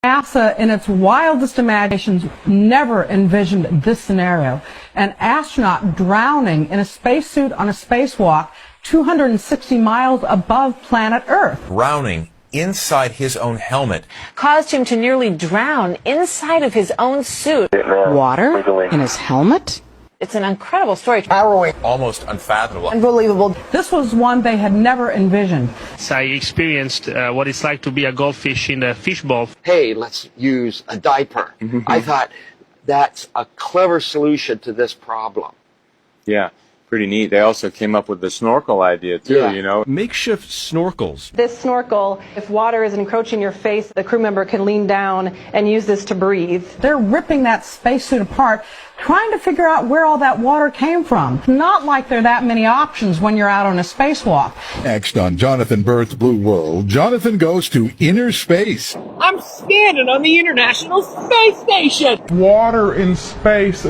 NASA, in its wildest imaginations, never envisioned this scenario. An astronaut drowning in a spacesuit on a spacewalk 260 miles above planet Earth. Drowning inside his own helmet caused him to nearly drown inside of his own suit. Water in his helmet? It's an incredible story. harrowing, almost unfathomable. Unbelievable. This was one they had never envisioned. I experienced what it's like to be a goldfish in a fishbowl. Hey, let's use a diaper. I thought that's a clever solution to this problem. Yeah, pretty neat. They also came up with the snorkel idea too, Yeah. you know. Makeshift snorkels. This snorkel, if water is encroaching your face, the crew member can lean down and use this to breathe. They're ripping that spacesuit apart, trying to figure out where all that water came from. Not like there are that many options when you're out on a spacewalk. Next on Jonathan Berth's Blue World, Jonathan goes to inner space. I'm standing on the International Space Station. Water in space.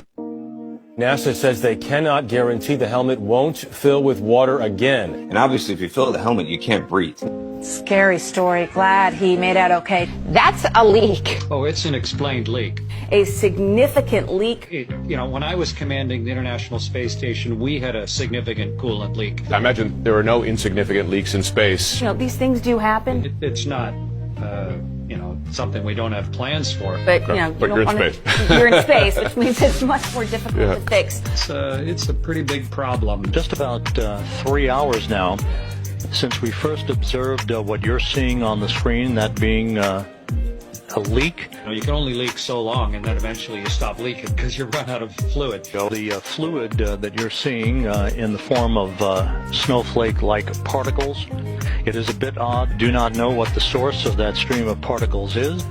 NASA says they cannot guarantee the helmet won't fill with water again. And obviously, if you fill the helmet, you can't breathe. Scary story. Glad he made out okay. That's a leak. Oh, it's an explained leak. A significant leak. When I was commanding the International Space Station, we had a significant coolant leak. I imagine there are no insignificant leaks in space. These things do happen. It's not, something we don't have plans for. But, but you're in space. You're in space, which means it's much more difficult to fix. It's a pretty big problem. Just about 3 hours now since we first observed what you're seeing on the screen, that being a leak. You can only leak so long, and then eventually you stop leaking because you run out of fluid. The fluid that you're seeing in the form of snowflake-like particles, it is a bit odd. Do not know what the source of that stream of particles is.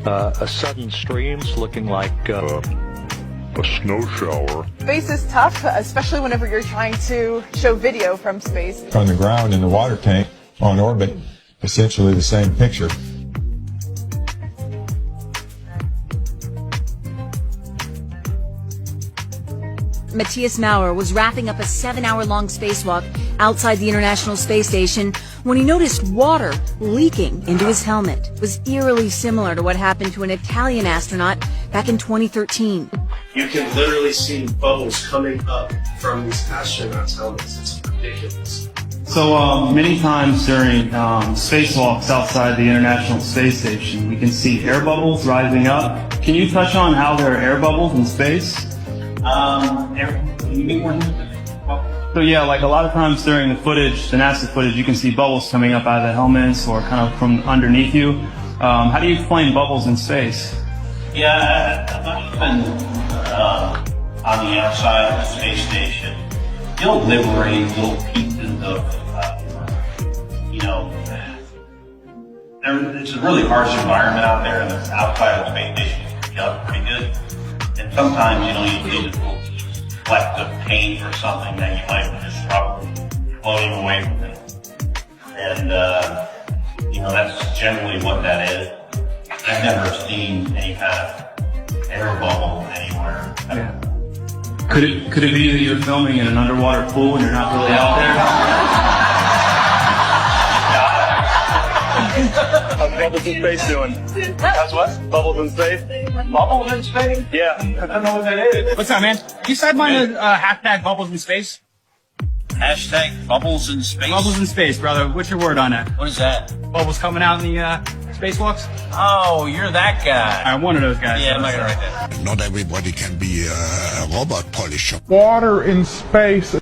A sudden streams looking like a snow shower. Space is tough, especially whenever you're trying to show video from space. On the ground in the water tank on orbit, essentially the same picture. Matthias Maurer was wrapping up a 7-hour-long spacewalk outside the International Space Station when he noticed water leaking into his helmet. It was eerily similar to what happened to an Italian astronaut back in 2013. You can literally see bubbles coming up from these astronauts' helmets. It's ridiculous. So many times during spacewalks outside the International Space Station, we can see air bubbles rising up. Can you touch on how there are air bubbles in space? So yeah, like a lot of times during the footage, the NASA footage, you can see bubbles coming up out of the helmets or kind of from underneath you. How do you explain bubbles in space? Yeah, even on the outside of the space station, you'll liberate little pieces of, it's a really harsh environment out there, and the outside of the space station is up pretty good. And sometimes, you need a little fleck of paint or something that you might just probably floating away from it. And, that's generally what that is. I've never seen any kind of air bubble anywhere. Yeah. Could it be that you're filming in an underwater pool and you're not really out there? How's Bubbles in Space doing? How's what? Bubbles in Space? Bubbles in space? Yeah. I don't know what that is. What's up, man? You sideline hashtag bubbles in space? Hashtag bubbles in space? Bubbles in space, brother. What's your word on that? What is that? Bubbles coming out in the spacewalks? Oh, you're that guy. I'm one of those guys. Yeah, I'm not gonna write that. Not everybody can be a robot polisher. Water in space.